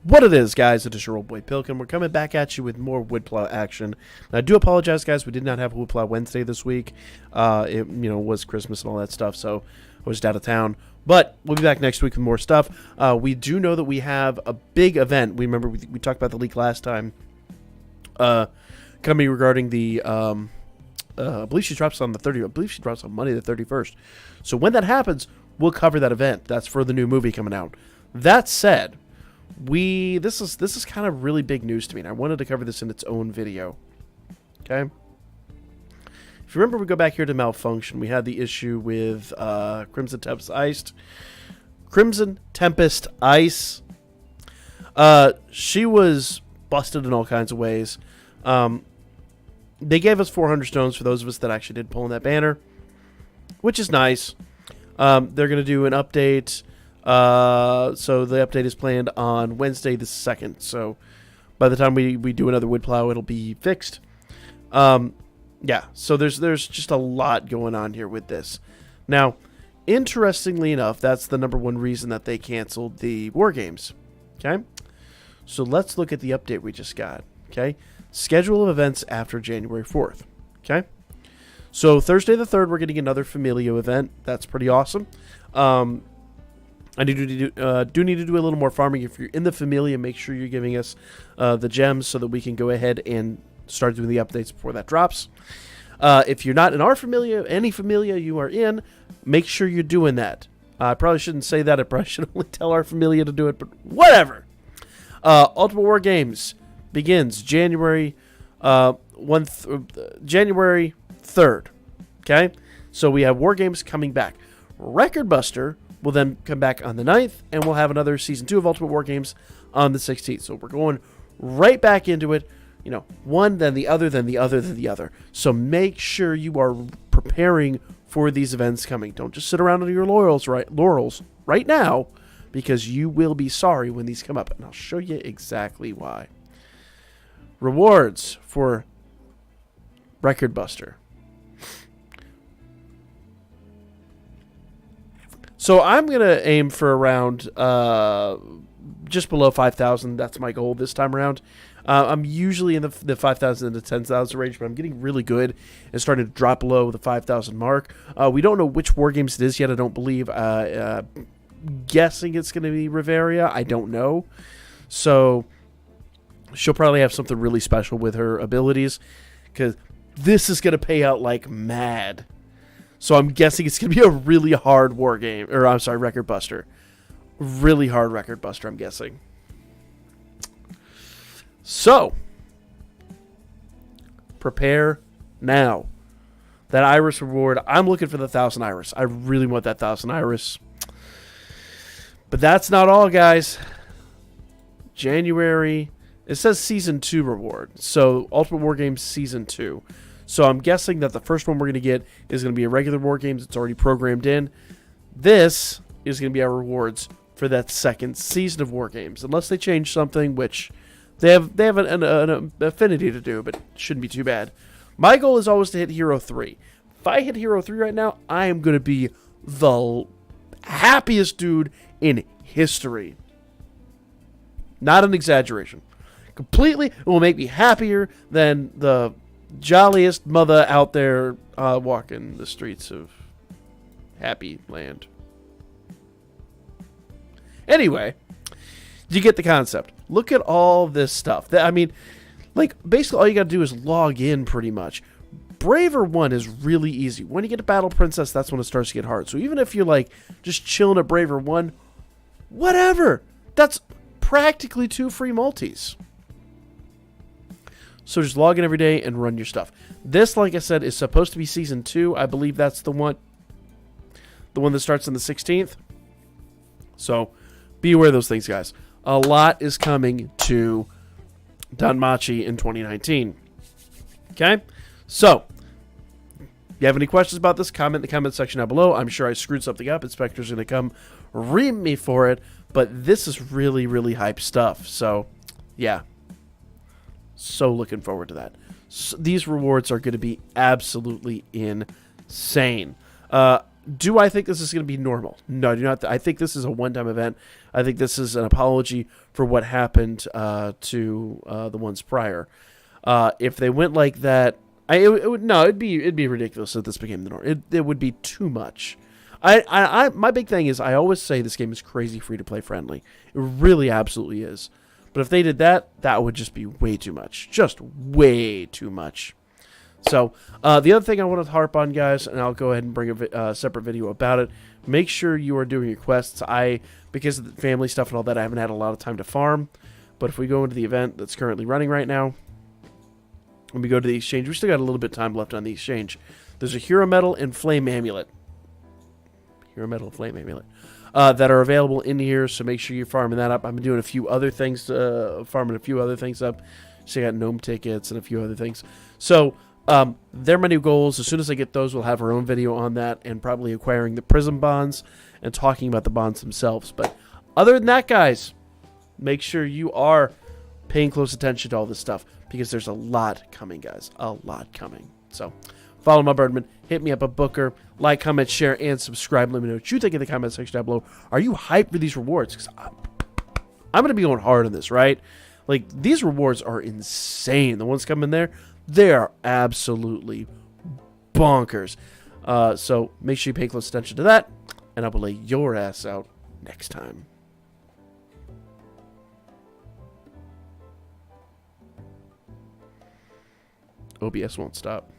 What it is, guys, it is your old boy Pilkin. We're coming back at you with more Woodplow action. Now, I do apologize, guys. We did not have Woodplow Wednesday this week. It was Christmas and all that stuff, so I was out of town. But we'll be back next week with more stuff. We do know that we have a big event. We remember we talked about the leak last time. Coming regarding the, I believe she drops on the 30th. I believe she drops on Monday the 31st. So when that happens, we'll cover that event. That's for the new movie coming out. That said, this is kind of really big news to me, and I wanted to cover this in its own video. Okay? If you remember, we go back here to Malfunction. We had the issue with Crimson Tempest Ice. She was busted in all kinds of ways. They gave us 400 stones for those of us that actually did pull in that banner, which is nice. They're going to do an update. So the update is planned on Wednesday the 2nd. So by the time we do another Woodplow, it'll be fixed. Yeah, so there's just a lot going on here with this. Now, interestingly enough, that's the number one reason that they canceled the War Games. Okay? So let's look at the update we just got. Okay? Schedule of events after January 4th. Okay? So Thursday the 3rd, we're getting another Familia event. That's pretty awesome. I do need to do a little more farming. If you're in the Familia, make sure you're giving us the gems so that we can go ahead and start doing the updates before that drops. If you're not in our Familia, any Familia you are in, make sure you're doing that. I probably shouldn't say that. I probably should only tell our Familia to do it, but whatever. Ultimate War Games begins January 3rd. Okay? So we have War Games coming back. Record Buster will then come back on the 9th, and we'll have another Season 2 of Ultimate War Games on the 16th. So we're going right back into it. One, then the other, then the other, then the other. So make sure you are preparing for these events coming. Don't just sit around on your laurels right now, because you will be sorry when these come up. And I'll show you exactly why. Rewards for Record Buster. So I'm going to aim for around just below 5,000. That's my goal this time around. I'm usually in the 5,000 to 10,000 range, but I'm getting really good and starting to drop below the 5,000 mark. We don't know which War Games it is yet, I don't believe. Guessing it's going to be Riveria. I don't know. So she'll probably have something really special with her abilities, because this is going to pay out like mad. So I'm guessing it's going to be a really hard War Game, or I'm sorry, Record Buster. Really hard Record Buster, I'm guessing. So, prepare now. That Iris reward, I'm looking for the 1,000 Iris. I really want that 1,000 Iris. But that's not all, guys. January, it says Season 2 reward. So, Ultimate War Games Season 2. So, I'm guessing that the first one we're going to get is going to be a regular War Games. It's already programmed in. This is going to be our rewards for that second season of War Games. Unless they change something, which they have an affinity to do, but it shouldn't be too bad. My goal is always to hit Hero 3. If I hit Hero 3 right now, I am going to be the happiest dude in history. Not an exaggeration. Completely, it will make me happier than the jolliest mother out there walking the streets of Happy Land. Anyway, you get the concept. Look at all this stuff. Basically all you got to do is log in pretty much. Braver 1 is really easy. When you get to Battle Princess, that's when it starts to get hard. So even if you're just chilling at Braver 1, whatever. That's practically 2 free multis. So just log in every day and run your stuff. This, like I said, is supposed to be Season 2. I believe that's the one that starts on the 16th. So be aware of those things, guys. A lot is coming to DanMachi in 2019. Okay? So, if you have any questions about this, comment in the comment section down below. I'm sure I screwed something up. Inspector's going to come ream me for it. But this is really, really hype stuff. So, yeah. So looking forward to that. So these rewards are going to be absolutely insane. Do I think this is going to be normal? No, I do not. I think this is a one-time event. I think this is an apology for what happened to the ones prior. If they went like that, it'd be ridiculous if this became the norm. It would be too much. My big thing is I always say this game is crazy free to play friendly. It really absolutely is. But if they did that, that would just be way too much. Just way too much. So, the other thing I want to harp on, guys, and I'll go ahead and bring a separate video about it, make sure you are doing your quests. Because of the family stuff and all that, I haven't had a lot of time to farm. But if we go into the event that's currently running right now, when we go to the exchange, we still got a little bit of time left on the exchange. There's a Hero Medal and Flame Amulet. Hero Medal and Flame Amulet. That are available in here, so make sure you're farming that up. I've been doing a few other things, farming a few other things up. So I got gnome tickets and a few other things. So, they're my new goals. As soon as I get those, we'll have our own video on that and probably acquiring the Prism bonds and talking about the bonds themselves. But other than that, guys, make sure you are paying close attention to all this stuff because there's a lot coming, guys. A lot coming. So follow my Birdman. Hit me up at Booker. Like, comment, share, and subscribe. Let me know what you think in the comment section down below. Are you hyped for these rewards? Because I'm going to be going hard on this, right? Like, these rewards are insane. The ones coming there, they are absolutely bonkers. So make sure you pay close attention to that, and I will lay your ass out next time. OBS won't stop.